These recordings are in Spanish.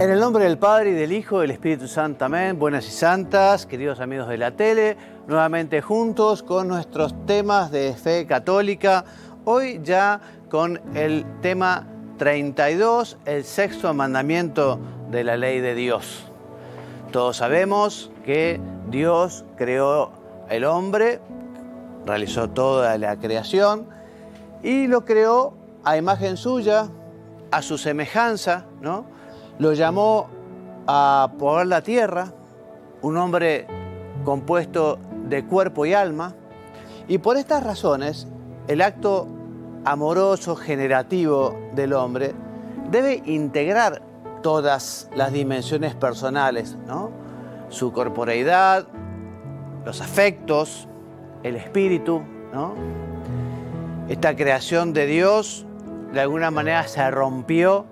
En el nombre del Padre, y del Hijo, y del Espíritu Santo, amén. Buenas y santas, queridos amigos de la tele, nuevamente juntos con nuestros temas de fe católica. Hoy ya con el tema 32, el sexto mandamiento de la ley de Dios. Todos sabemos que Dios creó el hombre, realizó toda la creación y lo creó a imagen suya, a su semejanza, ¿no? Lo llamó a poblar la tierra, un hombre compuesto de cuerpo y alma, y por estas razones el acto amoroso, generativo del hombre debe integrar todas las dimensiones personales, ¿no? Su corporeidad, los afectos, el espíritu, ¿no? Esta creación de Dios de alguna manera se rompió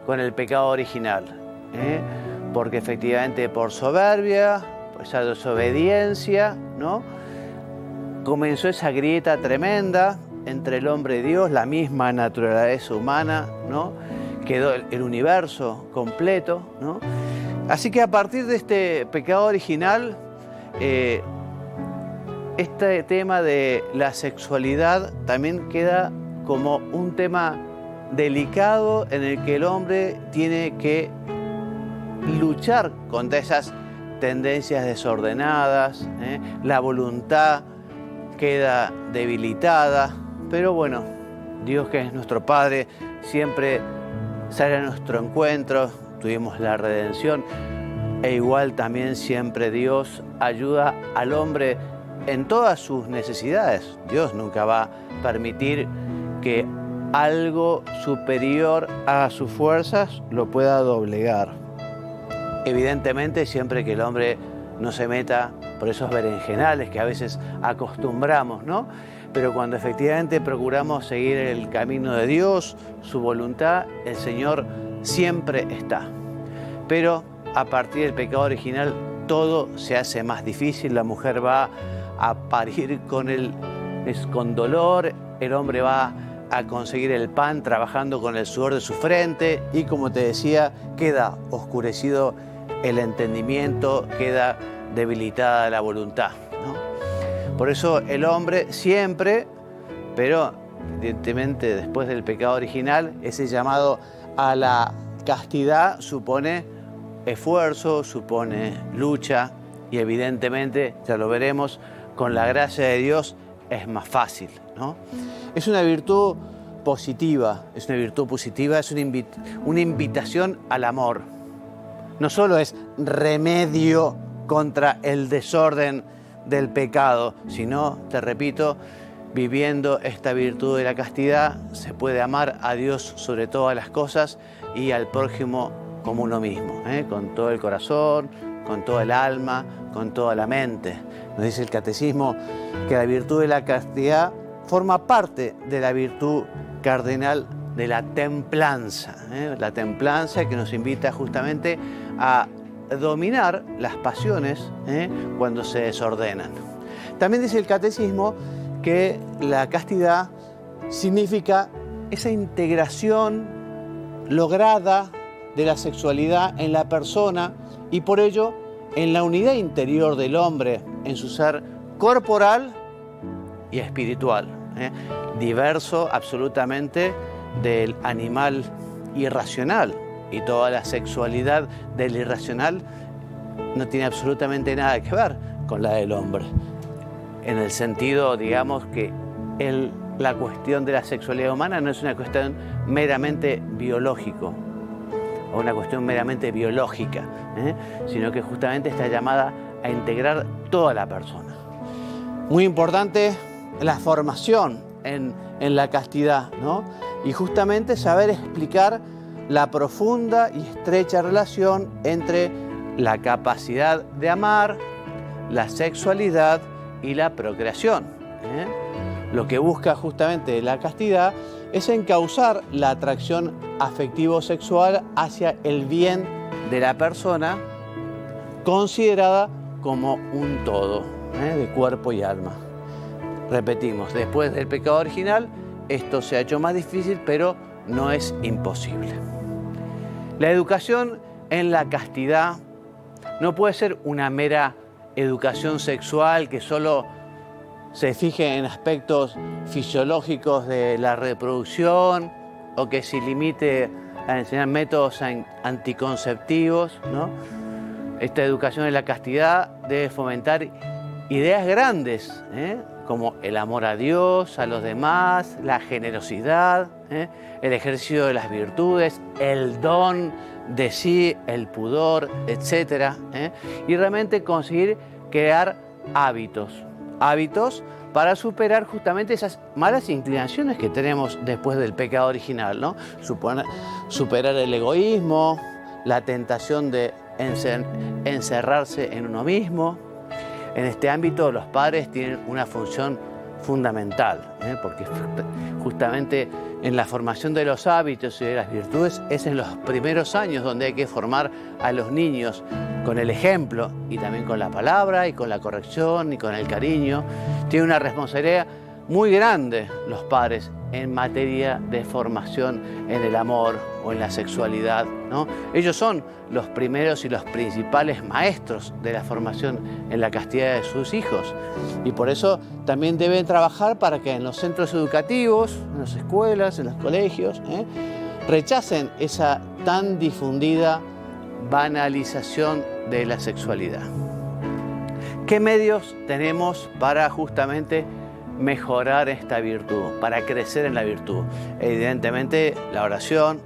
con el pecado original, porque efectivamente por soberbia, por esa desobediencia, ¿no? Comenzó esa grieta tremenda entre el hombre y Dios, la misma naturaleza humana, ¿no? Quedó el universo completo, ¿no? Así que a partir de este pecado original, este tema de la sexualidad también queda como un tema delicado en el que el hombre tiene que luchar contra esas tendencias desordenadas, la voluntad queda debilitada, pero bueno, Dios, que es nuestro Padre, siempre sale a nuestro encuentro, tuvimos la redención, e igual también siempre Dios ayuda al hombre en todas sus necesidades. Dios nunca va a permitir que algo superior a sus fuerzas lo pueda doblegar. Evidentemente, siempre que el hombre no se meta por esos berenjenales que a veces acostumbramos, ¿no? Pero cuando efectivamente procuramos seguir el camino de Dios, su voluntad, el Señor siempre está. Pero a partir del pecado original todo se hace más difícil, la mujer va a parir con dolor, el hombre va a conseguir el pan trabajando con el sudor de su frente y, como te decía, queda oscurecido el entendimiento, queda debilitada la voluntad, ¿no? Por eso el hombre siempre, pero evidentemente después del pecado original, ese llamado a la castidad supone esfuerzo, supone lucha y evidentemente, ya lo veremos, con la gracia de Dios es más fácil, ¿no? Es una virtud positiva, es una invitación al amor. No solo es remedio contra el desorden del pecado, sino, te repito, viviendo esta virtud de la castidad, se puede amar a Dios sobre todas las cosas y al prójimo como uno mismo, con todo el corazón, con toda el alma, con toda la mente. Nos dice el Catecismo que la virtud de la castidad forma parte de la virtud cardinal de la templanza. La templanza que nos invita justamente a dominar las pasiones cuando se desordenan. También dice el Catecismo que la castidad significa esa integración lograda de la sexualidad en la persona y por ello en la unidad interior del hombre, en su ser corporal y espiritual, diverso absolutamente del animal irracional, y toda la sexualidad del irracional no tiene absolutamente nada que ver con la del hombre, en el sentido, digamos, que la cuestión de la sexualidad humana no es una cuestión meramente biológico o una cuestión meramente biológica, sino que justamente está llamada a integrar toda la persona. Muy importante la formación en la castidad, ¿no? Y justamente saber explicar la profunda y estrecha relación entre la capacidad de amar, la sexualidad y la procreación. Lo que busca justamente la castidad es encauzar la atracción afectivo-sexual hacia el bien de la persona, considerada como un todo, de cuerpo y alma. Repetimos, después del pecado original, esto se ha hecho más difícil, pero no es imposible. La educación en la castidad no puede ser una mera educación sexual que solo se fije en aspectos fisiológicos de la reproducción o que se limite a enseñar métodos anticonceptivos, ¿no? Esta educación en la castidad debe fomentar ideas grandes, como el amor a Dios, a los demás, la generosidad, el ejercicio de las virtudes, el don de sí, el pudor, etc. Y realmente conseguir crear hábitos para superar justamente esas malas inclinaciones que tenemos después del pecado original, ¿no? Superar el egoísmo, la tentación de encerrarse en uno mismo. En este ámbito los padres tienen una función fundamental, porque justamente en la formación de los hábitos y de las virtudes es en los primeros años donde hay que formar a los niños con el ejemplo y también con la palabra y con la corrección y con el cariño. Tiene una responsabilidad muy grande los padres en materia de formación en el amor o en la sexualidad, ¿no? Ellos son los primeros y los principales maestros de la formación en la castidad de sus hijos y por eso también deben trabajar para que en los centros educativos, en las escuelas, en los colegios, rechacen esa tan difundida banalización de la sexualidad. ¿Qué medios tenemos para justamente mejorar esta virtud, para crecer en la virtud? Evidentemente la oración,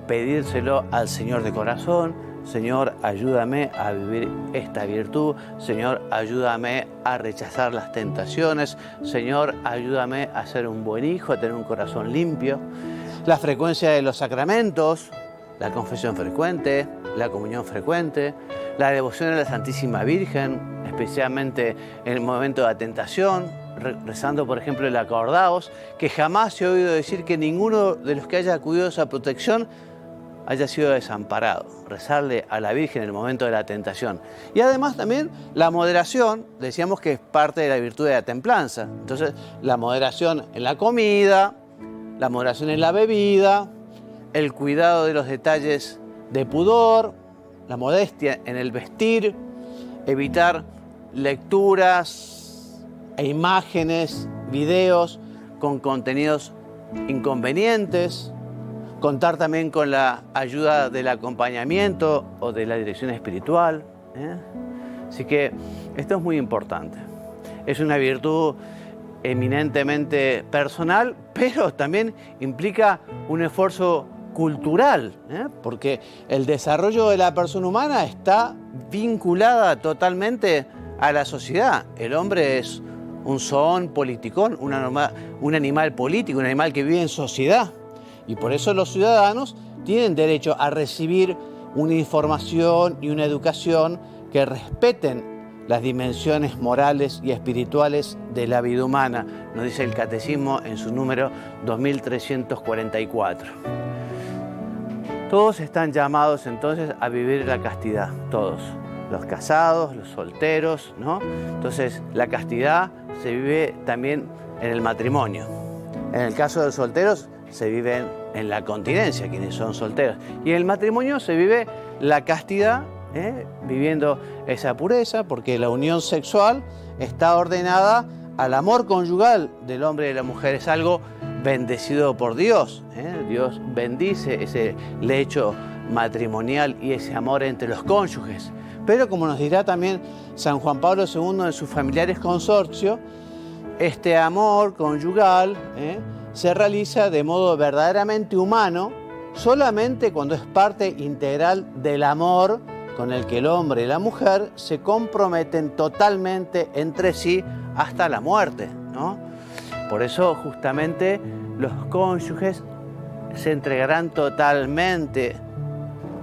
pedírselo al Señor de corazón. Señor, ayúdame a vivir esta virtud. Señor, ayúdame a rechazar las tentaciones. Señor, ayúdame a ser un buen hijo, a tener un corazón limpio. La frecuencia de los sacramentos, la confesión frecuente, la comunión frecuente, la devoción a la Santísima Virgen, especialmente en el momento de la tentación, rezando, por ejemplo, el acordaos, que jamás se ha oído decir que ninguno de los que haya acudido a esa protección haya sido desamparado. Rezarle a la Virgen en el momento de la tentación. Y además también la moderación, decíamos que es parte de la virtud de la templanza. Entonces, la moderación en la comida, la moderación en la bebida, el cuidado de los detalles de pudor, la modestia en el vestir, evitar lecturas e imágenes, videos con contenidos inconvenientes, contar también con la ayuda del acompañamiento o de la dirección espiritual. Así que esto es muy importante. Es una virtud eminentemente personal, pero también implica un esfuerzo cultural, porque el desarrollo de la persona humana está vinculada totalmente a la sociedad. El hombre es un zoon politicón, un animal político, un animal que vive en sociedad. Y por eso los ciudadanos tienen derecho a recibir una información y una educación que respeten las dimensiones morales y espirituales de la vida humana, nos dice el Catecismo en su número 2344. Todos están llamados entonces a vivir la castidad, todos, los casados, los solteros, ¿no? Entonces la castidad se vive también en el matrimonio. En el caso de los solteros se vive en la continencia, quienes son solteros. Y en el matrimonio se vive la castidad, viviendo esa pureza, porque la unión sexual está ordenada al amor conyugal del hombre y de la mujer. Es algo bendecido por Dios. Dios bendice ese lecho matrimonial y ese amor entre los cónyuges. Pero como nos dirá también San Juan Pablo II en sus Familiares Consortio, este amor conyugal se realiza de modo verdaderamente humano solamente cuando es parte integral del amor con el que el hombre y la mujer se comprometen totalmente entre sí hasta la muerte, ¿no? Por eso justamente los cónyuges se entregarán totalmente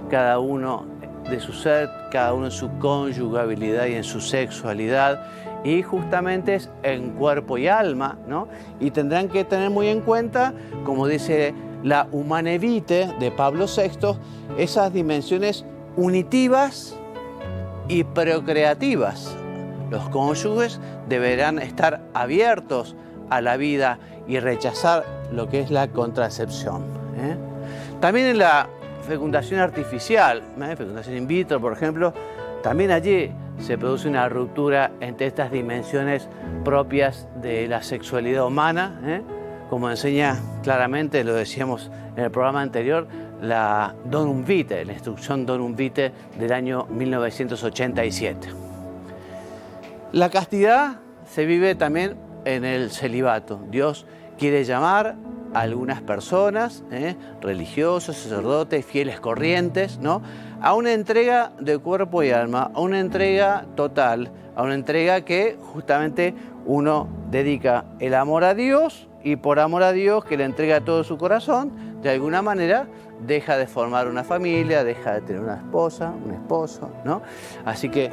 cada uno de su ser, cada uno en su conyugabilidad y en su sexualidad, y justamente es en cuerpo y alma, ¿no? Y tendrán que tener muy en cuenta, como dice la Humanae Vitae de Pablo VI, esas dimensiones unitivas y procreativas. Los cónyuges deberán estar abiertos a la vida y rechazar lo que es la contracepción. También en la fecundación artificial, fecundación in vitro, por ejemplo, también allí se produce una ruptura entre estas dimensiones propias de la sexualidad humana, como enseña claramente, lo decíamos en el programa anterior, la Donum Vitae, la instrucción Donum Vitae del año 1987. La castidad se vive también en el celibato. Dios quiere llamar a algunas personas, religiosos, sacerdotes, fieles corrientes, ¿no?, a una entrega de cuerpo y alma, a una entrega total, a una entrega que justamente uno dedica el amor a Dios, y por amor a Dios, que le entrega todo su corazón, de alguna manera deja de formar una familia, deja de tener una esposa, un esposo, ¿no? Así que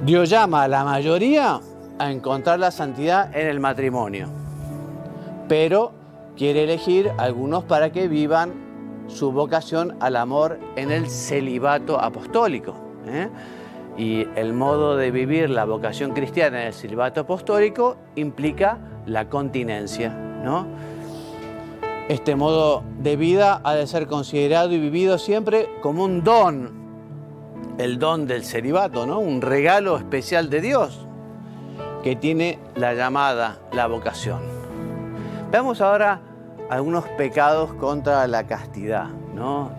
Dios llama a la mayoría a encontrar la santidad en el matrimonio, pero quiere elegir a algunos para que vivan su vocación al amor en el celibato apostólico. Y el modo de vivir la vocación cristiana en el celibato apostólico implica la continencia, ¿no? Este modo de vida ha de ser considerado y vivido siempre como un don, el don del celibato, ¿no?, un regalo especial de Dios que tiene la llamada, la vocación. Veamos ahora algunos pecados contra la castidad, ¿no?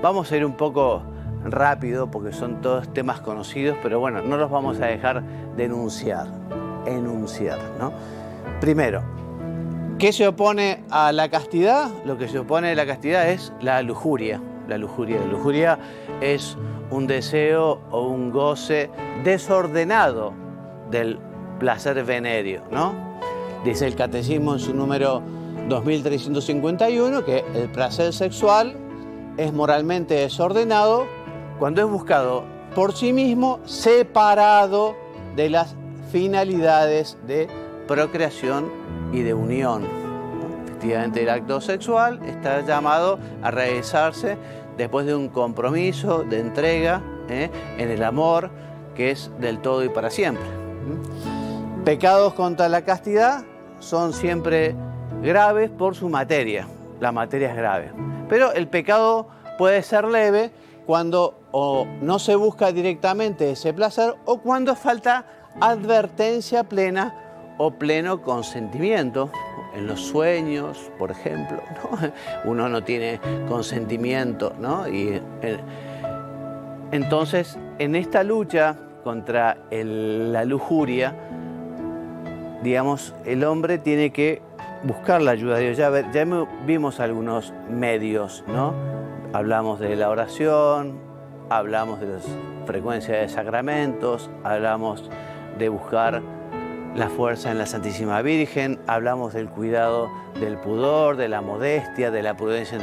Vamos a ir un poco rápido porque son todos temas conocidos, pero bueno, no los vamos a dejar de enunciar, ¿no? Primero, ¿qué se opone a la castidad? Lo que se opone a la castidad es la lujuria. La lujuria es un deseo o un goce desordenado del placer venéreo, ¿no? Dice el Catecismo en su número 2351 que el placer sexual es moralmente desordenado cuando es buscado por sí mismo, separado de las finalidades de procreación y de unión. Efectivamente, el acto sexual está llamado a realizarse después de un compromiso de entrega en el amor que es del todo y para siempre. Pecados contra la castidad son siempre graves por su materia. La materia es grave. Pero el pecado puede ser leve cuando o no se busca directamente ese placer o cuando falta advertencia plena o pleno consentimiento. En los sueños, por ejemplo, ¿no?, uno no tiene consentimiento, ¿no? Y entonces, en esta lucha contra la lujuria, digamos, el hombre tiene que buscar la ayuda de Dios. Ya vimos algunos medios, ¿no? Hablamos de la oración, hablamos de la frecuencia de sacramentos, hablamos de buscar la fuerza en la Santísima Virgen, hablamos del cuidado del pudor, de la modestia, de la prudencia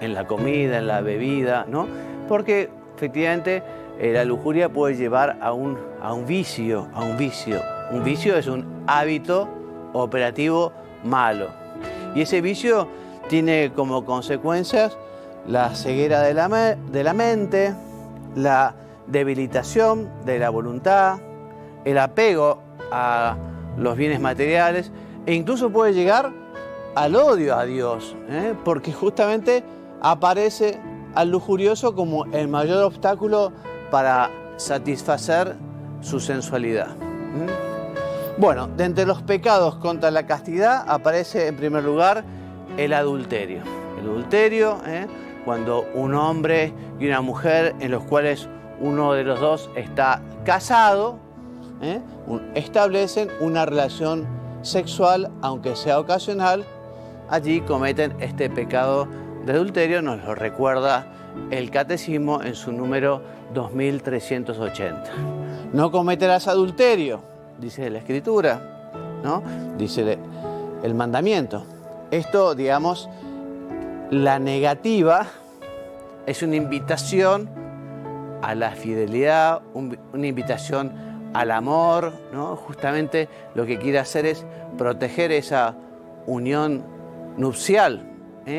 en la comida, en la bebida, ¿no? Porque efectivamente la lujuria puede llevar a un vicio. Un vicio es un hábito operativo malo. Y ese vicio tiene como consecuencias la ceguera de la mente, la debilitación de la voluntad, el apego a los bienes materiales e incluso puede llegar al odio a Dios, porque justamente aparece al lujurioso como el mayor obstáculo para satisfacer su sensualidad. Bueno, de entre los pecados contra la castidad aparece en primer lugar el adulterio. El adulterio, cuando un hombre y una mujer en los cuales uno de los dos está casado, establecen una relación sexual, aunque sea ocasional, allí cometen este pecado de adulterio. Nos lo recuerda el Catecismo en su número 2380. No cometerás adulterio, dice la Escritura, ¿no? Dice el mandamiento. Esto, digamos, la negativa es una invitación a la fidelidad, una invitación al amor, ¿no? Justamente lo que quiere hacer es proteger esa unión nupcial,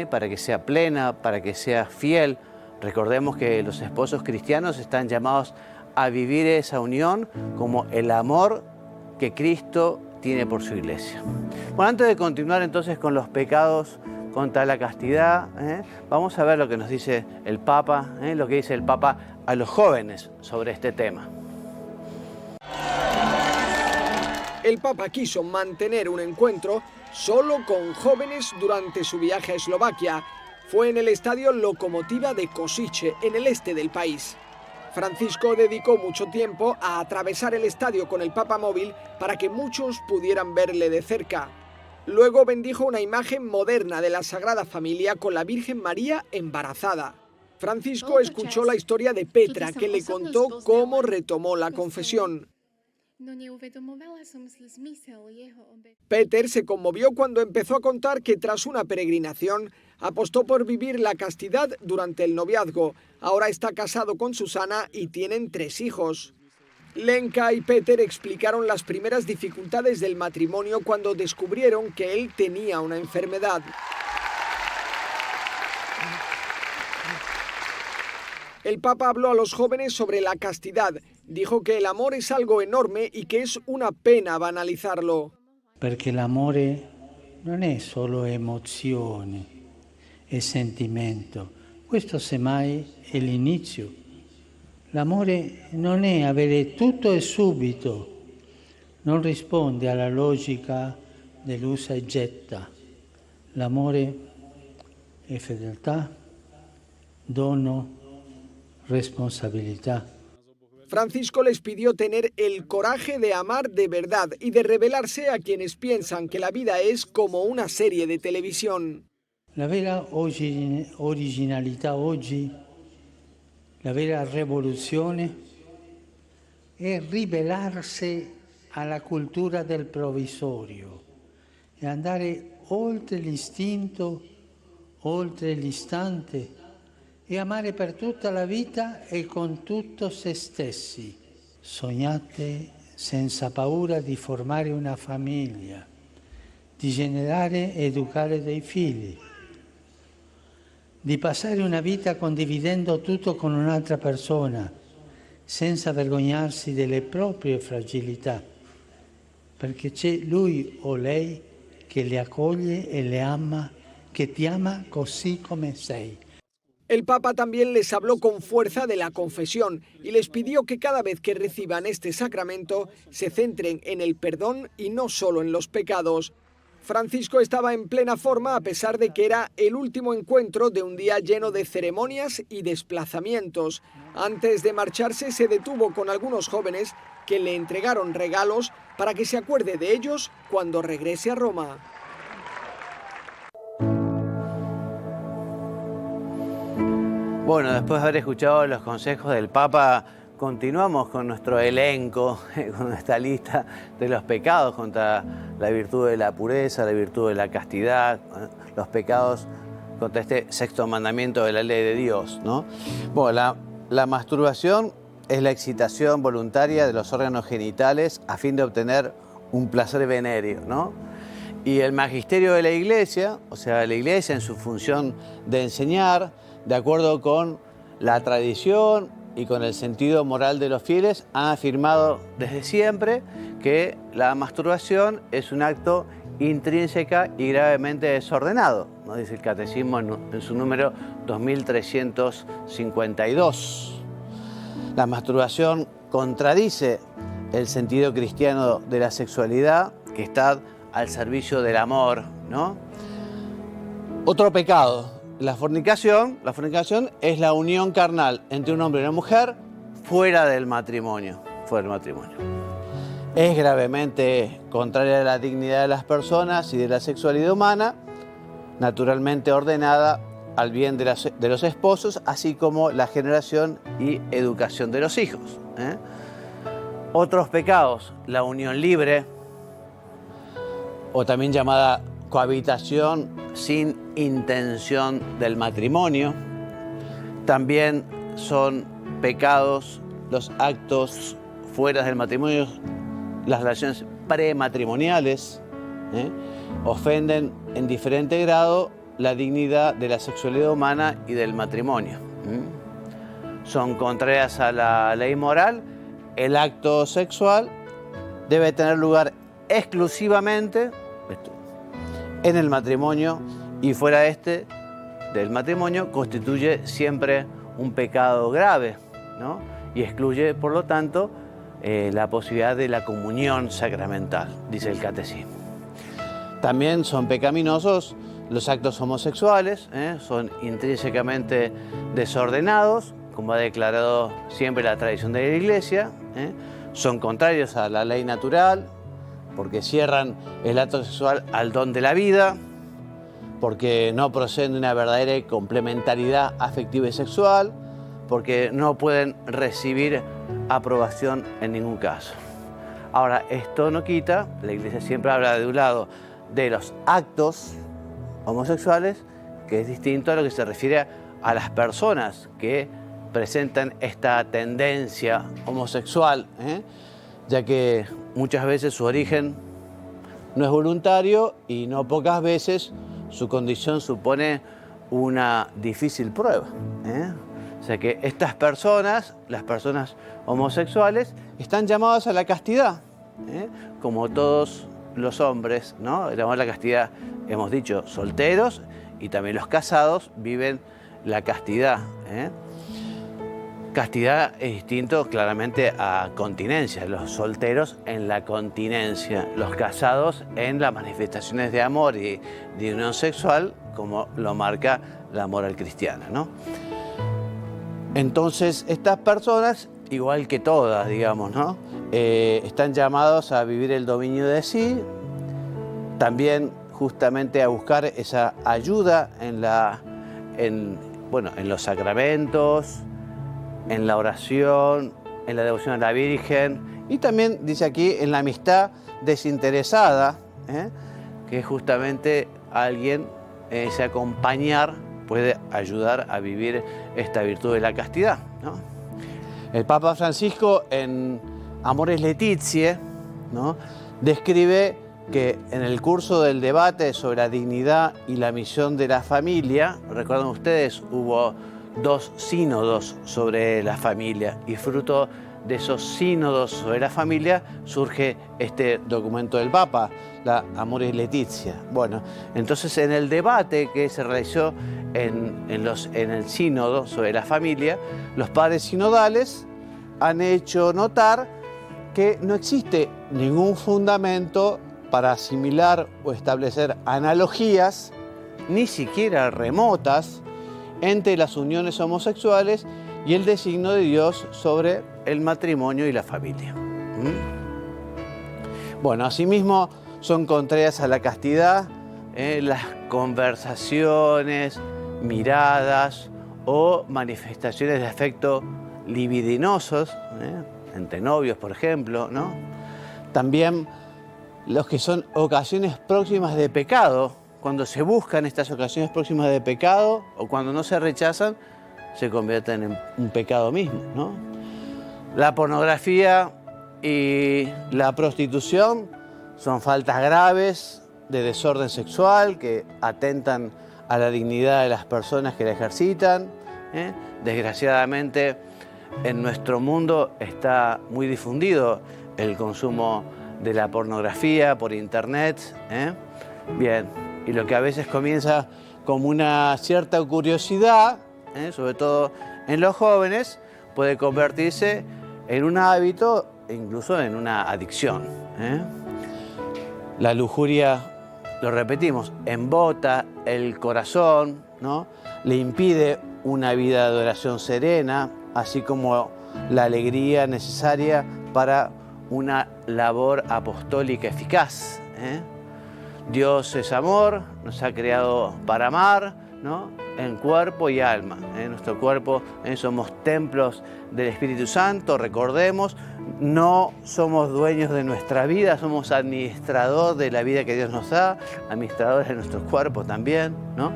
para que sea plena, para que sea fiel. Recordemos que los esposos cristianos están llamados a vivir esa unión como el amor que Cristo tiene por su iglesia. Bueno, antes de continuar entonces con los pecados contra la castidad. Vamos a ver lo que nos dice el Papa, lo que dice el Papa a los jóvenes sobre este tema. El Papa quiso mantener un encuentro solo con jóvenes durante su viaje a Eslovaquia. Fue en el estadio Lokomotiva de Košice, en el este del país. Francisco dedicó mucho tiempo a atravesar el estadio con el Papa móvil para que muchos pudieran verle de cerca. Luego bendijo una imagen moderna de la Sagrada Familia con la Virgen María embarazada. Francisco escuchó la historia de Petra, que le contó cómo retomó la confesión. Peter se conmovió cuando empezó a contar que tras una peregrinación apostó por vivir la castidad durante el noviazgo. Ahora está casado con Susana y tienen 3 hijos. Lenka y Peter explicaron las primeras dificultades del matrimonio cuando descubrieron que él tenía una enfermedad. El Papa habló a los jóvenes sobre la castidad. Dijo que el amor es algo enorme y que es una pena banalizarlo. Perché l'amore non è solo emozione e sentimento. Questo semmai è l'inizio. L'amore non è avere tutto e subito. Non risponde alla logica dell'usa e getta. L'amore è fedeltà, dono, responsabilidad. Francisco les pidió tener el coraje de amar de verdad y de revelarse a quienes piensan que la vida es como una serie de televisión. La vera originalità oggi, la vera rivoluzione è ribellarsi alla cultura del provvisorio e andare oltre l'istinto, oltre l'istante e amare per tutta la vita e con tutto se stessi. Sognate senza paura di formare una famiglia, di generare e educare dei figli, di passare una vita condividendo tutto con un'altra persona, senza vergognarsi delle proprie fragilità, perché c'è lui o lei che le accoglie e le ama, che ti ama così come sei. El Papa también les habló con fuerza de la confesión y les pidió que cada vez que reciban este sacramento se centren en el perdón y no solo en los pecados. Francisco estaba en plena forma a pesar de que era el último encuentro de un día lleno de ceremonias y desplazamientos. Antes de marcharse se detuvo con algunos jóvenes que le entregaron regalos para que se acuerde de ellos cuando regrese a Roma. Bueno, después de haber escuchado los consejos del Papa, continuamos con nuestro elenco, con esta lista de los pecados contra la virtud de la pureza, la virtud de la castidad, los pecados contra este 6º mandamiento de la ley de Dios, ¿no? Bueno, la masturbación es la excitación voluntaria de los órganos genitales a fin de obtener un placer venéreo, ¿no? Y el magisterio de la Iglesia, o sea, la Iglesia en su función de enseñar, de acuerdo con la tradición y con el sentido moral de los fieles, han afirmado desde siempre que la masturbación es un acto intrínseca y gravemente desordenado, ¿no? Dice el Catecismo en su número 2352. La masturbación contradice el sentido cristiano de la sexualidad, que está al servicio del amor, ¿no? Otro pecado. La fornicación es la unión carnal entre un hombre y una mujer fuera del matrimonio. Es gravemente contraria a la dignidad de las personas y de la sexualidad humana, naturalmente ordenada al bien de los esposos, así como la generación y educación de los hijos. Otros pecados, la unión libre, o también llamada cohabitación sin intención del matrimonio. También son pecados los actos fuera del matrimonio, las relaciones prematrimoniales, ofenden en diferente grado la dignidad de la sexualidad humana y del matrimonio. Son contrarias a la ley moral. El acto sexual debe tener lugar exclusivamente en el matrimonio y fuera del matrimonio, constituye siempre un pecado grave, ¿no? Y excluye, por lo tanto, la posibilidad de la comunión sacramental, dice el catecismo. También son pecaminosos los actos homosexuales, son intrínsecamente desordenados, como ha declarado siempre la tradición de la Iglesia, son contrarios a la ley natural, porque cierran el acto sexual al don de la vida, porque no proceden de una verdadera complementariedad afectiva y sexual, porque no pueden recibir aprobación en ningún caso. Ahora, esto no quita, la Iglesia siempre habla de un lado de los actos homosexuales, que es distinto a lo que se refiere a las personas que presentan esta tendencia homosexual, ya que muchas veces su origen no es voluntario y no pocas veces su condición supone una difícil prueba. O sea que estas personas, las personas homosexuales, están llamadas a la castidad, como todos los hombres, ¿no? Llamados a la castidad, hemos dicho, solteros, y también los casados viven la castidad. Castidad es distinto claramente a continencia, los solteros en la continencia, los casados en las manifestaciones de amor y de unión sexual, como lo marca la moral cristiana, ¿no? Entonces, estas personas, igual que todas, digamos, ¿no? Están llamados a vivir el dominio de sí, también justamente a buscar esa ayuda en los sacramentos, en la oración, en la devoción a la Virgen, y también, dice aquí, en la amistad desinteresada, que justamente alguien, ese acompañar, puede ayudar a vivir esta virtud de la castidad, ¿no? El Papa Francisco, en Amoris Laetitia, ¿no?, describe que en el curso del debate sobre la dignidad y la misión de la familia, recuerdan ustedes, hubo 2 sínodos sobre la familia, y fruto de esos sínodos sobre la familia surge este documento del Papa, la Amoris Laetitia. Bueno, entonces en el debate que se realizó en el sínodo sobre la familia, los padres sinodales han hecho notar que no existe ningún fundamento para asimilar o establecer analogías, ni siquiera remotas, entre las uniones homosexuales y el designio de Dios sobre el matrimonio y la familia. Bueno, asimismo son contrarias a la castidad las conversaciones, miradas o manifestaciones de afecto libidinosos, entre novios, por ejemplo, ¿no? También los que son ocasiones próximas de pecado. Cuando se buscan estas ocasiones próximas de pecado o cuando no se rechazan, se convierten en un pecado mismo, ¿no? La pornografía y la prostitución son faltas graves de desorden sexual que atentan a la dignidad de las personas que la ejercitan. Desgraciadamente, en nuestro mundo está muy difundido el consumo de la pornografía por internet. Bien, y lo que a veces comienza como una cierta curiosidad, sobre todo en los jóvenes, puede convertirse en un hábito e incluso en una adicción. La lujuria, lo repetimos, embota el corazón, ¿no? Le impide una vida de oración serena, así como la alegría necesaria para una labor apostólica eficaz. Dios es amor, nos ha creado para amar, ¿no?, en cuerpo y alma. Nuestro cuerpo, somos templos del Espíritu Santo, recordemos, no somos dueños de nuestra vida, somos administradores de la vida que Dios nos da, administradores de nuestros cuerpos también, ¿no?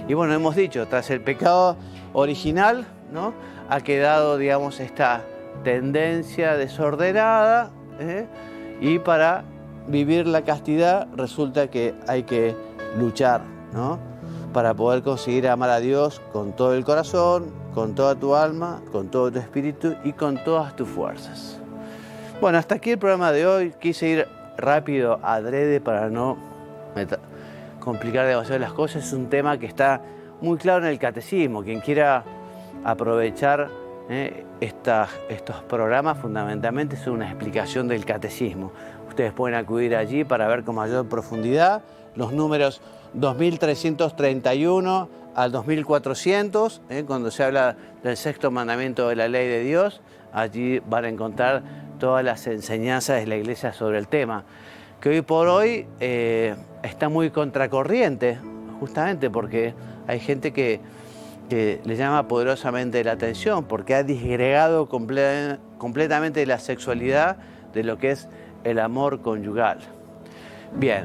Y bueno, hemos dicho, tras el pecado original, ¿no?, ha quedado, digamos, esta tendencia desordenada, y para vivir la castidad resulta que hay que luchar, ¿no?, para poder conseguir amar a Dios con todo el corazón, con toda tu alma, con todo tu espíritu y con todas tus fuerzas. Bueno, hasta aquí el programa de hoy. Quise ir rápido, adrede, para no complicar demasiado las cosas, es un tema que está muy claro en el catecismo. Quien quiera aprovechar estos programas, fundamentalmente es una explicación del catecismo. Ustedes pueden acudir allí para ver con mayor profundidad los números 2331 al 2400, cuando se habla del sexto mandamiento de la ley de Dios. Allí van a encontrar todas las enseñanzas de la Iglesia sobre el tema, que hoy por hoy está muy contracorriente, justamente porque hay gente que le llama poderosamente la atención, porque ha disgregado completamente la sexualidad de lo que es el amor conyugal. Bien,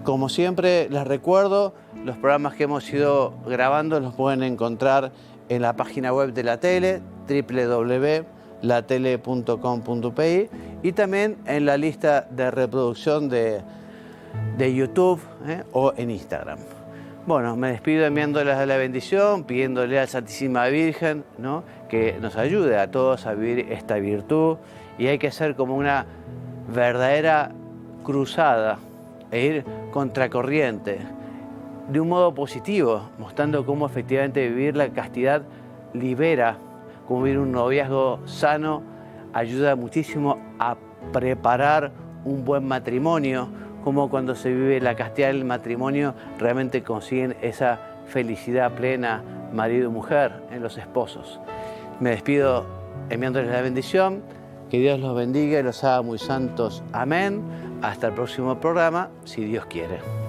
como siempre les recuerdo, los programas que hemos ido grabando los pueden encontrar en la página web de la tele, www.latele.com.pi, y también en la lista de reproducción de YouTube o en Instagram. Bueno, me despido enviándoles la bendición, pidiéndole a la Santísima Virgen, ¿no?, que nos ayude a todos a vivir esta virtud, y hay que hacer como una verdadera cruzada e ir contracorriente, de un modo positivo, mostrando cómo efectivamente vivir la castidad libera, cómo vivir un noviazgo sano ayuda muchísimo a preparar un buen matrimonio, como cuando se vive la castidad del matrimonio realmente consiguen esa felicidad plena marido y mujer en los esposos. Me despido enviándoles la bendición, que Dios los bendiga y los haga muy santos. Amén. Hasta el próximo programa, si Dios quiere.